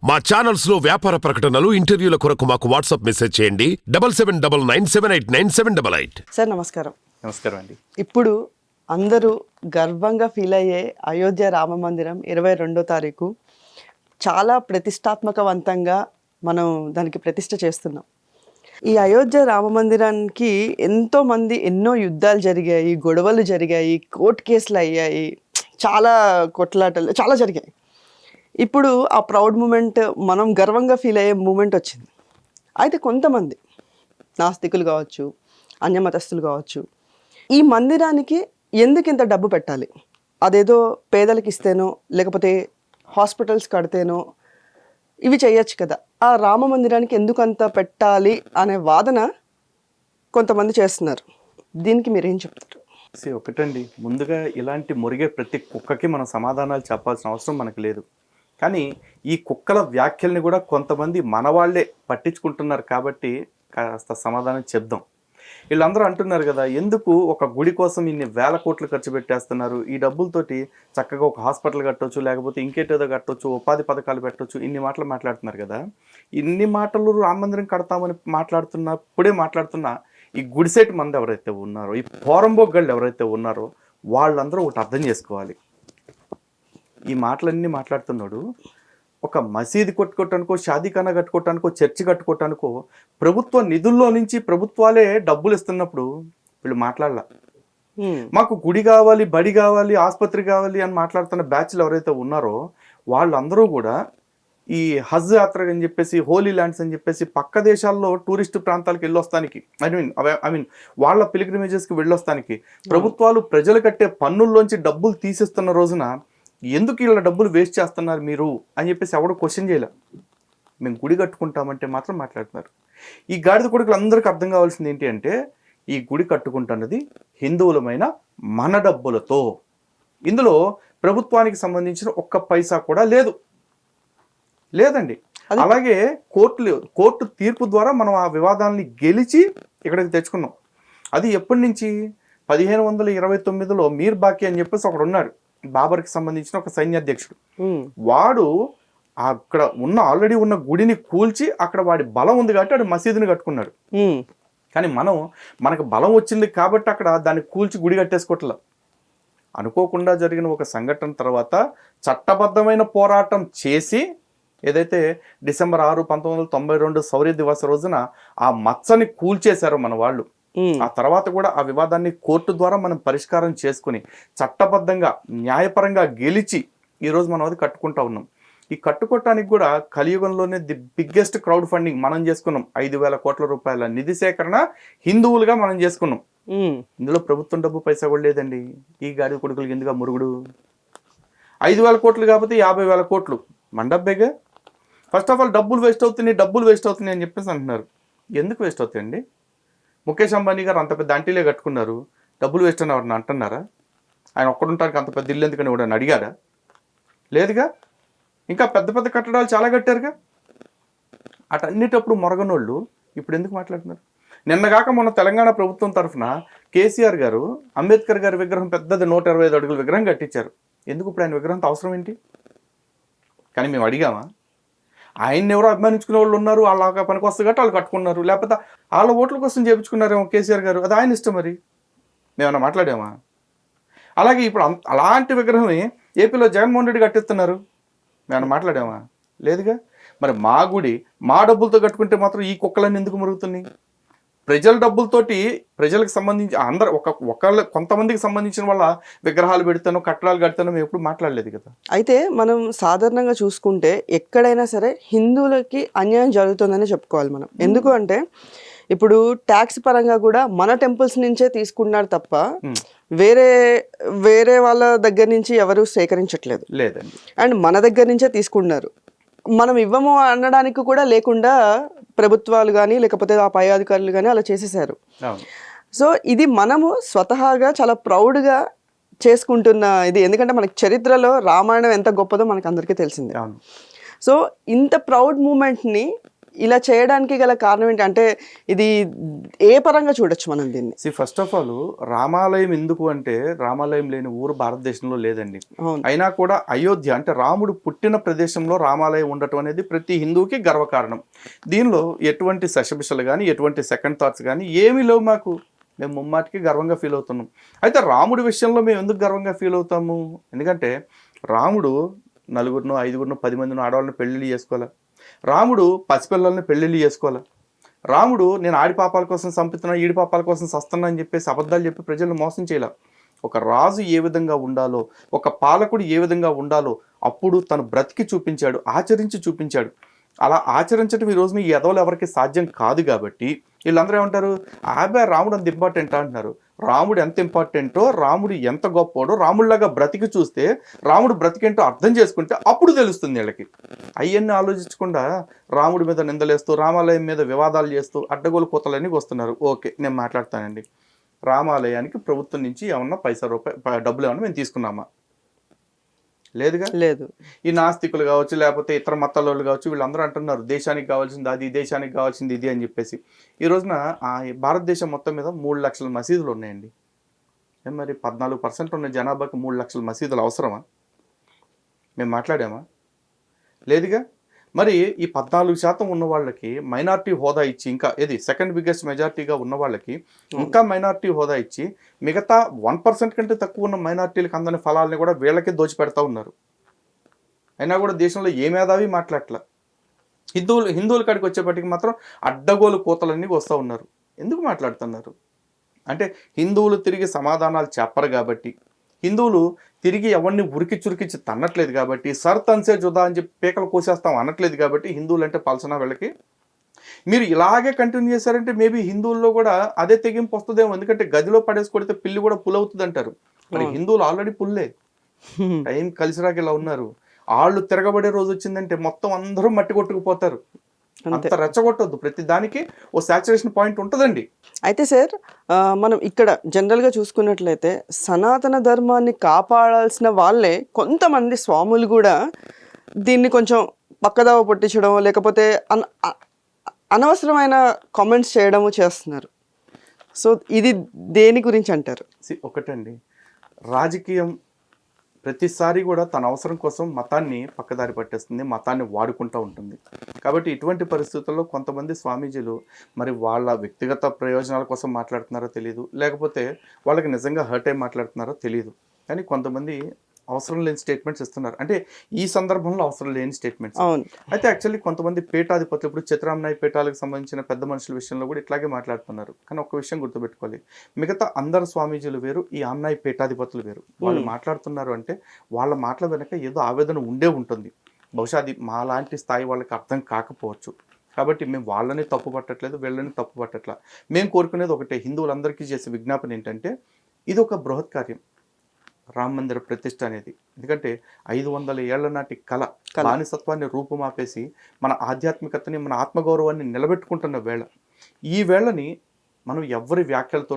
మా ఛానల్స్ లో వ్యాపార ప్రకటనలు ఇంటర్వ్యూల కొరకు మాకు వాట్సాప్ మెసేజ్ చేయండి 7799978978. సార్ నమస్కారం. నమస్కారం అండి. ఇప్పుడు అందరూ గర్వంగా ఫీల్ అయ్యే అయోధ్య రామ మందిరం 22వ తారీఖు చాలా ప్రతిష్టాత్మకవంతంగా మనం దానికి ప్రతిష్ఠ చేస్తున్నాం. ఈ అయోధ్య రామ మందిరానికి ఎంతోమంది ఎన్నో యుద్ధాలు జరిగాయి, గొడవలు జరిగాయి, కోర్టు కేసులు అయ్యాయి, చాలా కొట్లాటలు చాలా జరిగాయి. ఇప్పుడు ఆ ప్రౌడ్ మూమెంట్, మనం గర్వంగా ఫీల్ అయ్యే మూమెంట్ వచ్చింది. అయితే కొంతమంది నాస్తికులు కావచ్చు, అన్యమతస్థులు కావచ్చు, ఈ మందిరానికి ఎందుకు ఇంత డబ్బు పెట్టాలి, అదేదో పేదలకు ఇస్తేనో లేకపోతే హాస్పిటల్స్ కడితేనో ఇవి చేయొచ్చు కదా, ఆ రామ మందిరానికి ఎందుకు అంత పెట్టాలి అనే వాదన కొంతమంది చేస్తున్నారు. దీనికి మీరేం చెప్తారు? ఒకటండి, ముందుగా ఇలాంటి మురిగే ప్రతి కుక్కకి మనం సమాధానాలు చెప్పాల్సిన అవసరం మనకు లేదు. కానీ ఈ కుక్కల వ్యాఖ్యల్ని కూడా కొంతమంది మన వాళ్ళే పట్టించుకుంటున్నారు కాబట్టి కాస్త సమాధానం చెప్దాం. వీళ్ళందరూ అంటున్నారు కదా, ఎందుకు ఒక గుడి కోసం ఇన్ని వేల కోట్లు ఖర్చు పెట్టేస్తున్నారు, ఈ డబ్బులతోటి చక్కగా ఒక హాస్పిటల్ కట్టవచ్చు, లేకపోతే ఇంకేటేదో కట్టవచ్చు, ఉపాధి పథకాలు పెట్టవచ్చు, ఇన్ని మాటలు మాట్లాడుతున్నారు కదా. ఇన్ని మాటలు రామ మందిరం కడతామని మాట్లాడుతున్నా ఈ గుడిసెట్ మంది ఎవరైతే ఉన్నారో, ఈ పోరంబోగ్గళ్ళు ఎవరైతే ఉన్నారో వాళ్ళందరూ ఒకటి అర్థం చేసుకోవాలి. ఈ మాటలన్నీ మాట్లాడుతున్నాడు ఒక మసీదు కట్టుకోవటానికో, షాదీఖానా కట్టుకోవటానికో, చర్చి కట్టుకోవటానికో ప్రభుత్వ నిధుల్లో నుంచి ప్రభుత్వాలే డబ్బులు ఇస్తున్నప్పుడు వీళ్ళు మాట్లాడాల. మాకు గుడి కావాలి, బడి కావాలి, ఆసుపత్రి కావాలి అని మాట్లాడుతున్న బ్యాచ్లు ఎవరైతే ఉన్నారో వాళ్ళందరూ కూడా ఈ హజ్ యాత్ర అని చెప్పేసి, హోలీ ల్యాండ్స్ అని చెప్పేసి పక్క దేశాల్లో టూరిస్ట్ ప్రాంతాలకు వెళ్ళొస్తానికి, ఐ మీన్ వాళ్ళ పిలిగ్రిమేజెస్కి వెళ్ళొస్తానికి ప్రభుత్వాలు ప్రజలు కట్టే పన్నుల్లోంచి డబ్బులు తీసిస్తున్న రోజున ఎందుకు ఇలా డబ్బులు వేస్ట్ చేస్తున్నారు మీరు అని చెప్పేసి ఎవడు క్వశ్చన్ చేయలే. మేము గుడి కట్టుకుంటామంటే మాత్రం మాట్లాడుతున్నారు. ఈ గాడిద కొడుకులు అందరికీ అర్థం కావాల్సింది ఏంటి అంటే, ఈ గుడి కట్టుకుంటున్నది హిందువులమైన మన డబ్బులతో. ఇందులో ప్రభుత్వానికి సంబంధించిన ఒక్క పైసా కూడా లేదండి. అలాగే కోర్టు తీర్పు ద్వారా మనం ఆ వివాదాలని గెలిచి ఇక్కడికి తెచ్చుకున్నాం. అది ఎప్పటి నుంచి? 1529లో మీర్ బాకీ అని చెప్పేసి ఒకడు ఉన్నాడు, బాబర్కి సంబంధించిన ఒక సైన్యాధ్యక్షుడు. వాడు అక్కడ ఆల్రెడీ ఉన్న గుడిని కూల్చి, అక్కడ వాడి బలం ఉంది కాబట్టి వాడు మసీదుని కట్టుకున్నాడు. కానీ మనకు బలం వచ్చింది కాబట్టి అక్కడ దాన్ని కూల్చి గుడి కట్టేసుకోవట్లే. అనుకోకుండా జరిగిన ఒక సంఘటన తర్వాత చట్టబద్ధమైన పోరాటం చేసి ఏదైతే డిసెంబర్ 6, 1992 శౌర్య దివస్ రోజున ఆ మచ్చని కూల్చేశారో మన వాళ్ళు, ఆ తర్వాత కూడా ఆ వివాదాన్ని కోర్టు ద్వారా మనం పరిష్కారం చేసుకుని చట్టబద్ధంగా న్యాయపరంగా గెలిచి ఈరోజు మనం అది కట్టుకుంటా ఉన్నాం. ఈ కట్టుకోవటానికి కూడా కలియుగంలోనే ది బిగ్గెస్ట్ క్రౌడ్ ఫండింగ్ మనం చేసుకున్నాం. 5,000 కోట్ల రూపాయల నిధి సేకరణ హిందువులుగా మనం చేసుకున్నాం. ఇందులో ప్రభుత్వం డబ్బు పైసా కూడా లేదండి. ఈ గాడి కొడుకులకి ఎందుకు మురుగుడు? 5,000 కోట్లు కాకపోతే 50,000 కోట్లు మన డబ్బేగా. ఫస్ట్ ఆఫ్ ఆల్ డబ్బులు వేస్ట్ అవుతున్నాయి అని చెప్పేసి అంటున్నారు. ఎందుకు వేస్ట్ అవుతాయండి? ముఖేష్ అంబానీ గారు అంత పెద్ద అంటీలే కట్టుకున్నారు, డబ్బులు వేస్ట్ అని ఎవరన్నా అంటున్నారా? ఆయన ఒక్కడుంటానికి అంత పెద్ద ఇల్లు ఎందుకని కూడా అడిగారా? లేదుగా. ఇంకా పెద్ద పెద్ద కట్టడాలు చాలా కట్టారుగా. అటన్నిటప్పుడు మొరగనోళ్ళు ఇప్పుడు ఎందుకు మాట్లాడుతున్నారు? నిన్నగాక మొన్న తెలంగాణ ప్రభుత్వం తరఫున కేసీఆర్ గారు అంబేద్కర్ గారి విగ్రహం పెద్దది 125 అడుగుల విగ్రహం కట్టించారు. ఎందుకు ఇప్పుడు ఆయన విగ్రహంతో అవసరం ఏంటి? కానీ మేము అడిగామా? ఆయన్ని ఎవరో అభిమానించుకునే వాళ్ళు ఉన్నారు, వాళ్ళ పనికి వస్తుంది కాబట్టి వాళ్ళు కట్టుకున్నారు, లేకపోతే వాళ్ళ ఓట్ల కోసం చేయించుకున్నారేమో కేసీఆర్ గారు, అది ఆయన ఇష్టం. మరి మేమన్నా మాట్లాడామా? అలాగే ఇప్పుడు అలాంటి విగ్రహమే ఏపీలో జగన్మోహన్ రెడ్డి కట్టిస్తున్నారు, మేమన్నా మాట్లాడామా? లేదుగా. మరి మా గుడి మా డబ్బులతో కట్టుకుంటే మాత్రం ఈ కుక్కలన్నీ ఎందుకు మురుగుతున్నాయి? ప్రజల డబ్బులతోటి ప్రజలకు సంబంధించి అందరు కొంతమందికి సంబంధించిన వాళ్ళ విగ్రహాలు పెడతాను, కట్టడాలు కడతాను మేము ఎప్పుడు మాట్లాడలేదు కదా. అయితే మనం సాధారణంగా చూసుకుంటే ఎక్కడైనా సరే హిందువులకి అన్యాయం జరుగుతుందని చెప్పుకోవాలి మనం. ఎందుకు అంటే ఇప్పుడు ట్యాక్స్ పరంగా కూడా మన టెంపుల్స్ నుంచే తీసుకున్నారు తప్ప వేరే వాళ్ళ దగ్గర నుంచి ఎవరు సేకరించట్లేదు లేదండి. అండ్ మన దగ్గర నుంచే తీసుకున్నారు. మనం ఇవ్వము అనడానికి కూడా లేకుండా ప్రభుత్వాలు కానీ లేకపోతే ఆ పై అధికారులు కానీ అలా చేసేసారు. సో ఇది మనము స్వతహాగా చాలా ప్రౌడ్గా చేసుకుంటున్న ఇది. ఎందుకంటే మనకి చరిత్రలో రామాయణం ఎంత గొప్పదో మనకు అందరికీ తెలిసిందే. సో ఇంత ప్రౌడ్ మూమెంట్ని ఇలా చేయడానికి గల కారణం ఏంటి? అంటే ఇది ఏ పరంగా చూడొచ్చు మనం దీన్ని? ఫస్ట్ ఆఫ్ ఆల్ రామాలయం ఎందుకు అంటే రామాలయం లేని ఊరు భారతదేశంలో లేదండి. అవును. అయినా కూడా అయోధ్య అంటే రాముడు పుట్టిన ప్రదేశంలో రామాలయం ఉండటం అనేది ప్రతి హిందువుకి గర్వకారణం. దీనిలో ఎటువంటి శషబిషలు కానీ ఎటువంటి సెకండ్ థాట్స్ కానీ ఏమీ లేవు మాకు. మేము ముమ్మాటికి గర్వంగా ఫీల్ అవుతున్నాం. అయితే రాముడి విషయంలో మేము ఎందుకు గర్వంగా ఫీల్ అవుతాము? ఎందుకంటే రాముడు నలుగురినో 5గురినో 10 మందినో ఆడవాళ్ళని పెళ్ళిళ్ళు చేసుకోవాలి. రాముడు పసిపిల్లల్ని పెళ్ళిళ్ళు చేసుకోవాలి. రాముడు నేను ఆడి పాపాల కోసం చంపుతున్నా ఈడి పాపాల కోసం సస్తున్నా అని చెప్పేసి అబద్ధాలు చెప్పి ప్రజలను మోసం చేయాల. ఒక రాజు ఏ విధంగా ఉండాలో, ఒక పాలకుడు ఏ విధంగా ఉండాలో అప్పుడు తను బ్రతికి చూపించాడు, ఆచరించి చూపించాడు. అలా ఆచరించడం ఈ రోజున ఈ ఎదవలు ఎవరికి సాధ్యం కాదు కాబట్టి వీళ్ళందరూ ఏమంటారు, రాముడు అంత ఇంపార్టెంట్ అంటున్నారు. రాముడు ఎంత ఇంపార్టెంటో, రాముడు ఎంత గొప్పోడో రాముడిలాగా బ్రతికి చూస్తే, రాముడు బ్రతికేంటో అర్థం చేసుకుంటే అప్పుడు తెలుస్తుంది వీళ్ళకి. అవన్నీ ఆలోచించకుండా రాముడి మీద నిందలేస్తూ రామాలయం మీద వివాదాలు చేస్తూ అడ్డగోలు కూతలన్నీ వస్తున్నారు. ఓకే, నేను మాట్లాడతానండి. రామాలయానికి ప్రభుత్వం నుంచి ఏమన్నా డబ్బులు ఏమన్నా మేము తీసుకున్నామా? లేదుగా. లేదు. ఈ నాస్తికులు కావచ్చు లేకపోతే ఇతర మతాల వాళ్ళు కావచ్చు వీళ్ళందరూ అంటున్నారు దేశానికి కావాల్సింది అది, దేశానికి కావాల్సింది ఇది అని చెప్పేసి. ఈ రోజున భారతదేశం మొత్తం మీద 3 లక్షల మసీదులు ఉన్నాయండి. మరి 14% ఉన్న జనాభాకి 3 లక్షల మసీదులు అవసరమా? మేము మాట్లాడామా? లేదుగా. మరి ఈ 14% ఉన్న వాళ్ళకి మైనారిటీ హోదా ఇచ్చి, ఇంకా ఏది సెకండ్ బిగ్గెస్ట్ మెజారిటీగా ఉన్న వాళ్ళకి ఇంకా మైనారిటీ హోదా ఇచ్చి మిగతా 1% కంటే తక్కువ ఉన్న మైనారిటీలకు అందని ఫలాలని కూడా వీళ్ళకే దోచిపెడతా ఉన్నారు. అయినా కూడా దేశంలో ఏ మేధావి మాట్లాడట్లా. హిందువుల కాడికి వచ్చేపటికి మాత్రం అడ్డగోలు కూతలన్నీ వస్తూ ఉన్నారు. ఎందుకు మాట్లాడుతున్నారు అంటే హిందువులు తిరిగి సమాధానాలు చెప్పరు కాబట్టి, హిందువులు తిరిగి ఎవరిని ఉరికి చురికిచ్చి తన్నట్లేదు కాబట్టి, సర్ తన్సే జుదా అని చెప్పి పేకలు కోసేస్తాం అనట్లేదు కాబట్టి హిందువులు అంటే పలసన వీళ్ళకి. మీరు ఇలాగే కంటిన్యూ చేశారంటే మేబీ హిందువుల్లో కూడా అదే తెగింపు వస్తుందేమో. ఎందుకంటే గదిలో పడేసి కొడితే పిల్లి కూడా పులవుతుంది అంటారు. మరి హిందువులు ఆల్రెడీ పుల్లే, టైం కలిసిరాక ఇలా ఉన్నారు. వాళ్ళు తిరగబడే రోజు వచ్చిందంటే మొత్తం అందరూ మట్టి కొట్టుకుపోతారు. అంత రెచ్చగొట్టొద్దు. ప్రతి దానికి ఓ సాచురేషన్ పాయింట్ ఉంటుందండి. అయితే సార్, మనం ఇక్కడ జనరల్గా చూసుకున్నట్లయితే సనాతన ధర్మాన్ని కాపాడాల్సిన వాళ్ళే కొంతమంది స్వాములు కూడా దీన్ని కొంచెం పక్కదావ పట్టించడం, లేకపోతే అనవసరమైన కామెంట్స్ చేయడము చేస్తున్నారు. సో ఇది దేని గురించి అంటారు? ఒకటండి, రాజకీయం ప్రతిసారి కూడా తన అవసరం కోసం మతాన్ని పక్కదారి పట్టేస్తుంది, మతాన్ని వాడుకుంటూ ఉంటుంది. కాబట్టి ఇటువంటి పరిస్థితుల్లో కొంతమంది స్వామీజీలు మరి వాళ్ళ వ్యక్తిగత ప్రయోజనాల కోసం మాట్లాడుతున్నారో తెలియదు, లేకపోతే వాళ్ళకి నిజంగా హర్ట్ అయి మాట్లాడుతున్నారో తెలియదు. కానీ కొంతమంది అవసరం లేని స్టేట్మెంట్స్ ఇస్తున్నారు. అంటే ఈ సందర్భంలో అవసరం లేని స్టేట్మెంట్స్. అయితే యాక్చువల్లీ కొంతమంది పీఠాధిపతులు, ఇప్పుడు చిత్రాంనాయ పీఠాలకు సంబంధించిన పెద్ద మనుషుల విషయంలో కూడా ఇట్లాగే మాట్లాడుతున్నారు. కానీ ఒక విషయం గుర్తుపెట్టుకోవాలి, మిగతా అందరు స్వామీజీలు వేరు, ఈ ఆమ్నాయ పీఠాధిపతులు వేరు. వాళ్ళు మాట్లాడుతున్నారు అంటే వాళ్ళ మాటల వెనక ఏదో ఆవేదన ఉండే ఉంటుంది. బహుశా అది మా లాంటి స్థాయి వాళ్ళకి అర్థం కాకపోవచ్చు. కాబట్టి మేము వాళ్ళని తప్పు పట్టట్లేదు, వీళ్ళని తప్పు పట్టట్లా. మేము కోరుకునేది ఒకటే, హిందువులందరికీ చేసే విజ్ఞాపన ఏంటంటే ఇది ఒక బృహత్ కార్యం, రామ మందిర ప్రతిష్ఠ అనేది. ఎందుకంటే 500 ఏళ్ల నాటి కళ బానిసత్వాన్ని రూపుమాపేసి మన ఆధ్యాత్మికతని, మన ఆత్మగౌరవాన్ని నిలబెట్టుకుంటున్న వేళ. ఈ వేళని మనం ఎవరి వ్యాఖ్యలతో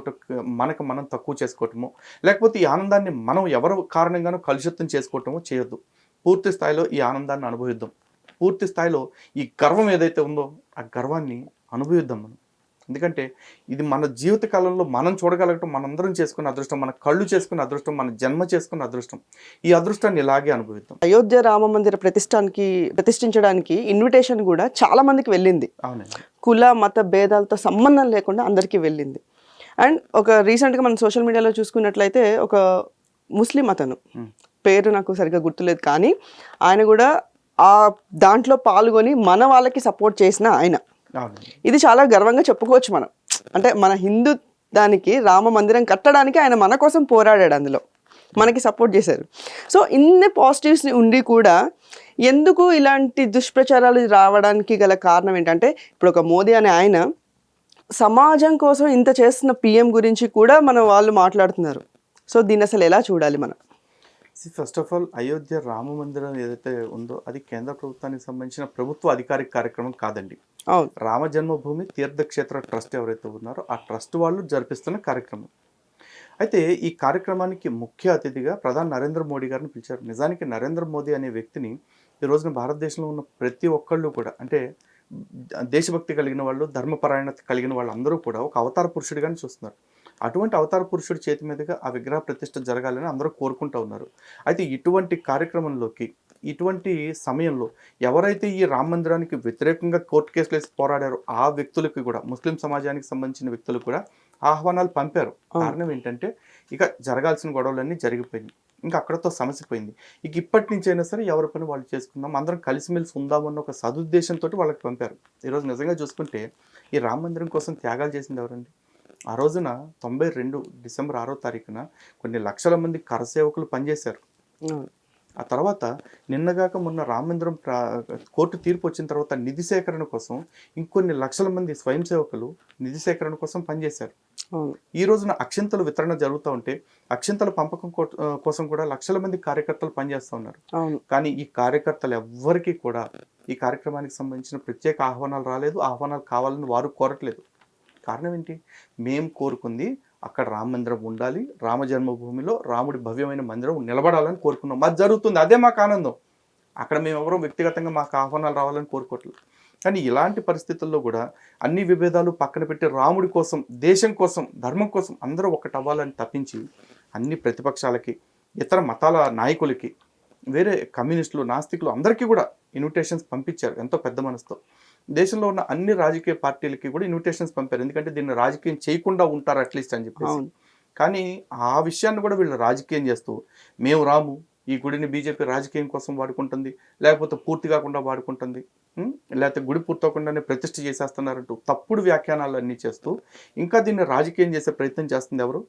మనం తక్కువ చేసుకోవటమో, లేకపోతే ఈ ఆనందాన్ని మనం ఎవరి కారణంగానో కలుషితం చేసుకోవటమో చేయొద్దు. పూర్తి స్థాయిలో ఈ ఆనందాన్ని అనుభవిద్దాం. పూర్తి స్థాయిలో ఈ గర్వం ఏదైతే ఉందో ఆ గర్వాన్ని అనుభవిద్దాం మనం. ఎందుకంటే ఇది మన జీవిత కాలంలో మనం చూడగలగటం, మనందరం చేసుకున్న అదృష్టం, మన కళ్ళు చేసుకున్న అదృష్టం, మన జన్మ చేసుకున్న అదృష్టం. ఈ అదృష్టాన్ని ఇలాగే అనుభవిద్దాం. అయోధ్య రామ మందిర ప్రతిష్ఠించడానికి ఇన్విటేషన్ కూడా చాలా మందికి వెళ్ళింది. అవునండి. కుల మత భేదాలతో సంబంధం లేకుండా అందరికీ వెళ్ళింది. అండ్ ఒక రీసెంట్గా మనం సోషల్ మీడియాలో చూసుకున్నట్లయితే ఒక ముస్లిం అతను, పేరు నాకు సరిగ్గా గుర్తులేదు, కానీ ఆయన కూడా ఆ దాంట్లో పాల్గొని మన వాళ్ళకి సపోర్ట్ చేసిన ఆయన. ఇది చాలా గర్వంగా చెప్పుకోవచ్చు మనం. అంటే మన హిందూ దానికి రామ మందిరం కట్టడానికి ఆయన మన కోసం పోరాడాడు, అందులో మనకి సపోర్ట్ చేశారు. సో ఇన్ని పాజిటివ్స్ ఉండి కూడా ఎందుకు ఇలాంటి దుష్ప్రచారాలు రావడానికి గల కారణం ఏంటంటే, ఇప్పుడు ఒక మోదీ అనే ఆయన సమాజం కోసం ఇంత చేస్తున్న పిఎం గురించి కూడా మన వాళ్ళు మాట్లాడుతున్నారు. సో దీన్ని అసలు ఎలా చూడాలి మనం? First of all, Ayodhya Rama మందిరం ఏదైతే ఉందో అది కేంద్ర ప్రభుత్వానికి సంబంధించిన ప్రభుత్వ అధికారిక కార్యక్రమం కాదండి. రామ జన్మభూమి తీర్థక్షేత్ర ట్రస్ట్ ఎవరైతే ఉన్నారో ఆ ట్రస్ట్ వాళ్ళు జరిపిస్తున్న కార్యక్రమం. అయితే ఈ కార్యక్రమానికి ముఖ్య అతిథిగా ప్రధాని నరేంద్ర మోడీ గారిని పిలిచారు. నిజానికి నరేంద్ర మోదీ అనే వ్యక్తిని ఈ రోజున భారతదేశంలో ఉన్న ప్రతి ఒక్కళ్ళు కూడా, అంటే దేశభక్తి కలిగిన వాళ్ళు, ధర్మపరాయణత కలిగిన వాళ్ళందరూ కూడా ఒక అవతార పురుషుడిగానే చూస్తున్నారు. అటువంటి అవతార పురుషుడి చేతి మీదుగా ఆ విగ్రహ ప్రతిష్ఠ జరగాలని అందరూ కోరుకుంటూ ఉన్నారు. అయితే ఇటువంటి కార్యక్రమంలోకి, ఇటువంటి సమయంలో ఎవరైతే ఈ రామ మందిరానికి వ్యతిరేకంగా కోర్టు కేసులు వేసి పోరాడారో ఆ వ్యక్తులకి కూడా, ముస్లిం సమాజానికి సంబంధించిన వ్యక్తులకు కూడా ఆహ్వానాలు పంపారు. కారణం ఏంటంటే ఇక జరగాల్సిన గొడవలన్నీ జరిగిపోయింది. ఇంకా అక్కడతో సమస్య పోయింది. ఇక ఇప్పటి నుంచి అయినా సరే ఎవరి పని వాళ్ళు చేసుకుందాం, అందరం కలిసిమెలిసి ఉందామన్న ఒక సదుద్దేశంతో వాళ్ళకి పంపారు. ఈరోజు నిజంగా చూసుకుంటే ఈ రామ మందిరం కోసం త్యాగాలు చేసింది ఎవరండి? ఆ రోజున 92 డిసెంబర్ 6వ తారీఖున కొన్ని లక్షల మంది కరసేవకులు పనిచేశారు. ఆ తర్వాత నిన్నగాక మొన్న రామ మందిరం కోర్టు తీర్పు వచ్చిన తర్వాత నిధి సేకరణ కోసం ఇంకొన్ని లక్షల మంది స్వయం సేవకులు నిధి సేకరణ కోసం పనిచేశారు. ఈ రోజున అక్షింతలు వితరణ జరుగుతూ ఉంటే అక్షింతల పంపకం కోసం కూడా లక్షల మంది కార్యకర్తలు పనిచేస్తూ ఉన్నారు. కానీ ఈ కార్యకర్తలు ఎవ్వరికీ కూడా ఈ కార్యక్రమానికి సంబంధించిన ప్రత్యేక ఆహ్వానాలు రాలేదు, ఆహ్వానాలు కావాలని వారు కోరట్లేదు. కారణం ఏంటి? మేము కోరుకుంది అక్కడ రామ మందిరం ఉండాలి, రామ జన్మభూమిలో రాముడి భవ్యమైన మందిరం నిలబడాలని కోరుకున్నాం. అది జరుగుతుంది, అదే మాకు ఆనందం. అక్కడ మేము ఎవరో వ్యక్తిగతంగా మాకు ఆహ్వానాలు రావాలని కోరుకోవట్లేదు. కానీ ఇలాంటి పరిస్థితుల్లో కూడా అన్ని విభేదాలు పక్కన పెట్టి రాముడి కోసం, దేశం కోసం, ధర్మం కోసం అందరూ ఒకటి అవ్వాలని తప్పించి అన్ని ప్రతిపక్షాలకి, ఇతర మతాల నాయకులకి, వేరే కమ్యూనిస్టులు, నాస్తికులు అందరికీ కూడా ఇన్విటేషన్స్ పంపించారు ఎంతో పెద్ద మనసుతో. దేశంలో ఉన్న అన్ని రాజకీయ పార్టీలకి కూడా ఇన్విటేషన్స్ పంపారు. ఎందుకంటే దీన్ని రాజకీయం చేయకుండా ఉంటారు అట్లీస్ట్ అని చెప్పేసి. కానీ ఆ విషయాన్ని కూడా వీళ్ళు రాజకీయం చేస్తూ మేము రాము, ఈ గుడిని బీజేపీ రాజకీయం కోసం వాడుకుంటుంది, లేకపోతే పూర్తి కాకుండా వాడుకుంటుంది, లేకపోతే గుడి పూర్తవకుండానే ప్రతిష్ఠ చేసేస్తున్నారంటూ తప్పుడు వ్యాఖ్యానాలు అన్నీ చేస్తూ ఇంకా దీన్ని రాజకీయం చేసే ప్రయత్నం చేస్తుంది ఎవరు?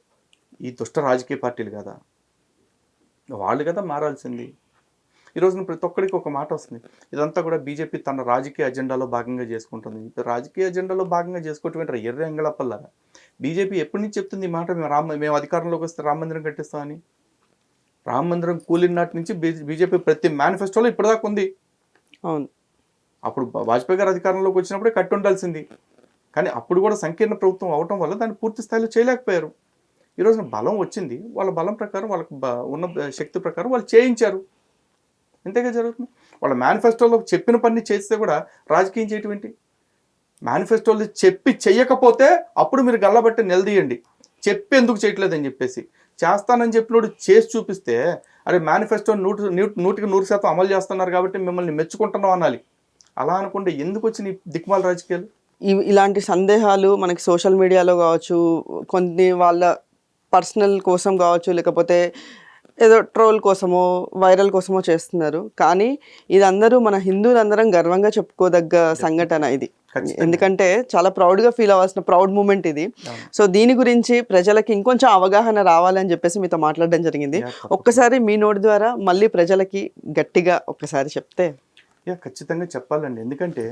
ఈ దుష్ట రాజకీయ పార్టీలు కదా. వాళ్ళు కదా మారాల్సింది. ఈరోజు ప్రతి ఒక్కరికి ఒక మాట వస్తుంది, ఇదంతా కూడా బీజేపీ తన రాజకీయ అజెండాలో భాగంగా చేసుకుంటుంది. రాజకీయ అజెండాలో భాగంగా చేసుకోవటం ఎర్ర ఎంగళప్పల్లారా. బీజేపీ ఎప్పటి నుంచి చెప్తుంది ఈ మాట? మేము అధికారంలోకి వస్తే రామ మందిరం కట్టిస్తామని. రామ మందిరం కూలిన నాటి నుంచి బీజేపీ ప్రతి మేనిఫెస్టోలో ఇప్పటిదాకా ఉంది. అవును, అప్పుడు వాజ్పేయి గారు అధికారంలోకి వచ్చినప్పుడే కట్టి ఉండాల్సింది. కానీ అప్పుడు కూడా సంకీర్ణ ప్రభుత్వం అవటం వల్ల దాన్ని పూర్తి స్థాయిలో చేయలేకపోయారు. ఈ రోజున బలం వచ్చింది, వాళ్ళ బలం ప్రకారం, వాళ్ళకి ఉన్న శక్తి ప్రకారం వాళ్ళు చేయించారు. ఇంతగా జరుగుతుంది. వాళ్ళ మేనిఫెస్టోలో చెప్పిన పని చేస్తే కూడా రాజకీయం చేయటం ఏంటి? మేనిఫెస్టోలో చెప్పి చెయ్యకపోతే అప్పుడు మీరు గల్లబట్టి నిలదీయండి, చెప్పి ఎందుకు చేయట్లేదని చెప్పేసి. చేస్తానని చెప్పినోడు చేసి చూపిస్తే అరే మేనిఫెస్టో 100% అమలు చేస్తున్నారు కాబట్టి మిమ్మల్ని మెచ్చుకుంటున్నాం అనాలి. అలా అనుకుంటే ఎందుకు వచ్చిన దిక్మాల రాజకీయాలు? ఇలాంటి సందేహాలు మనకి సోషల్ మీడియాలో కావచ్చు, కొన్ని వాళ్ళ పర్సనల్ కోసం కావచ్చు, లేకపోతే ఏదో ట్రోల్ కోసమో వైరల్ కోసమో చేస్తున్నారు. కానీ ఇది అందరూ మన హిందువులందరం గర్వంగా చెప్పుకోదగ్గ సంఘటన ఇది. ఎందుకంటే చాలా ప్రౌడ్గా ఫీల్ అవ్వాల్సిన ప్రౌడ్ మూమెంట్ ఇది. సో దీని గురించి ప్రజలకి ఇంకొంచెం అవగాహన రావాలని చెప్పేసి మీతో మాట్లాడడం జరిగింది. ఒక్కసారి మీ నోటి ద్వారా మళ్ళీ ప్రజలకి గట్టిగా ఒక్కసారి చెప్తే. ఖచ్చితంగా చెప్పాలండి. ఎందుకంటే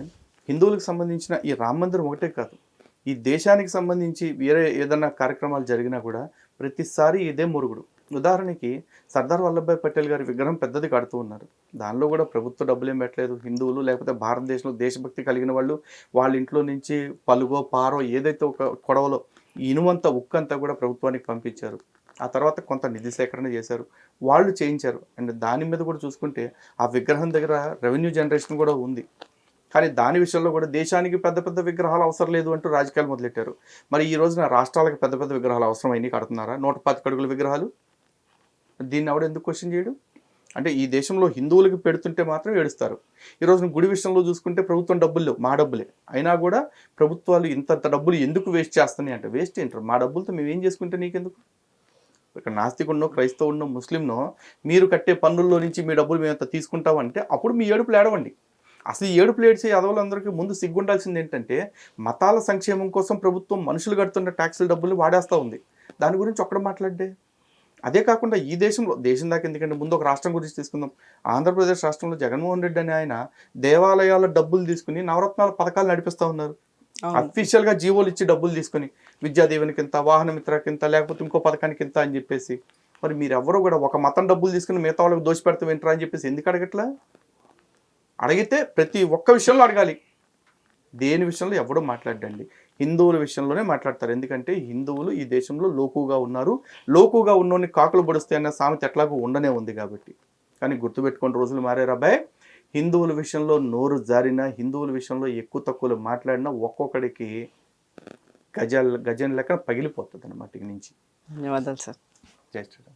హిందువులకు సంబంధించిన ఈ రామ మందిరం ఒకటే కాదు, ఈ దేశానికి సంబంధించి వేరే ఏదైనా కార్యక్రమాలు జరిగినా కూడా ప్రతిసారి ఇదే మురుగుడు. ఉదాహరణకి సర్దార్ వల్లభాయ్ పటేల్ గారి విగ్రహం పెద్దది కడుతూ ఉన్నారు. దానిలో కూడా ప్రభుత్వ డబ్బులు ఏం పెట్టలేదు. హిందువులు లేకపోతే భారతదేశంలో దేశభక్తి కలిగిన వాళ్ళు వాళ్ళ ఇంట్లో నుంచి పలుగో పారో ఏదైతే ఒక కొడవలో ఇనుమంతా ఉక్కంతా కూడా ప్రభుత్వానికి పంపించారు. ఆ తర్వాత కొంత నిధి సేకరణ చేశారు, వాళ్ళు చేయించారు. అండ్ దాని మీద కూడా చూసుకుంటే ఆ విగ్రహం దగ్గర రెవెన్యూ జనరేషన్ కూడా ఉంది. కానీ దాని విషయంలో కూడా దేశానికి పెద్ద పెద్ద విగ్రహాలు అవసరం లేదు అంటూ రాజకీయాలు మొదలెట్టారు. మరి ఈ రోజున రాష్ట్రాలకు పెద్ద పెద్ద విగ్రహాలు అవసరమైనవి కడుతున్నారా? 125 అడుగుల విగ్రహాలు. దీన్ని ఎవడు ఎందుకు క్వశ్చన్ చేయడు? అంటే ఈ దేశంలో హిందువులకి పెడుతుంటే మాత్రం ఏడుస్తారు. ఈ రోజున గుడి విషయంలో చూసుకుంటే ప్రభుత్వం డబ్బులు లేవు, మా డబ్బులే అయినా కూడా ప్రభుత్వాలు ఇంత డబ్బులు ఎందుకు వేస్ట్ చేస్తున్నాయి అంటే, వేస్ట్ ఏంటారు? మా డబ్బులతో మేము ఏం చేసుకుంటే నీకెందుకు? ఇక్కడ నాస్తికున్నో, క్రైస్తవున్నో, ముస్లింనో మీరు కట్టే పన్నుల్లో నుంచి మీ డబ్బులు మేము అంత తీసుకుంటామంటే అప్పుడు మీ ఏడుపులు ఏడవండి. అసలు ఈ ఏడుపులు ఏడ్చే యాదవులందరికీ ముందు సిగ్గుండాల్సింది ఏంటంటే, మతాల సంక్షేమం కోసం ప్రభుత్వం మనుషులు కడుతున్న ట్యాక్సుల డబ్బులు వాడేస్తూ ఉంది. దాని గురించి ఒక్కడ మాట్లాడే. అదే కాకుండా ఈ దేశం దాకా ఎందుకంటే ముందు ఒక రాష్ట్రం గురించి తీసుకుందాం. ఆంధ్రప్రదేశ్ రాష్ట్రంలో జగన్మోహన్ రెడ్డి అనే ఆయన దేవాలయాల డబ్బులు తీసుకుని నవరత్నాల పథకాలు నడిపిస్తూ ఉన్నారు. అఫీషియల్గా జీవోలు ఇచ్చి డబ్బులు తీసుకుని విద్యాదీవెనికి ఇంత, వాహన మిత్రకి ఇంత, లేకపోతే ఇంకో పథకానికి ఇంత అని చెప్పేసి. మరి మీరెవరూ కూడా ఒక మతం డబ్బులు తీసుకుని మిగతా వాళ్ళకి దోషపెడతాం ఏంట్రా అని చెప్పేసి ఎందుకు అడగట్లా? అడిగితే ప్రతి ఒక్క విషయంలో అడగాలి. దేని విషయంలో ఎవడో మాట్లాడండి, హిందువుల విషయంలోనే మాట్లాడతారు. ఎందుకంటే హిందువులు ఈ దేశంలో లోకుగా ఉన్నారు. లోకుగా ఉన్నోని కాకులు పొడుస్తాయి అన్న సామెత ఎట్లాగో ఉండనే ఉంది కాబట్టి. కానీ గుర్తుపెట్టుకుని రోజులు మారే అబ్బాయి, హిందువుల విషయంలో నోరు జారినా, హిందువుల విషయంలో ఎక్కువ తక్కువలు మాట్లాడినా ఒక్కొక్కడికి గజం లెక్క పగిలిపోతుంది అన్నమాట ఇక నుంచి. ధన్యవాదాలు సార్. జై శ్రీరామ్.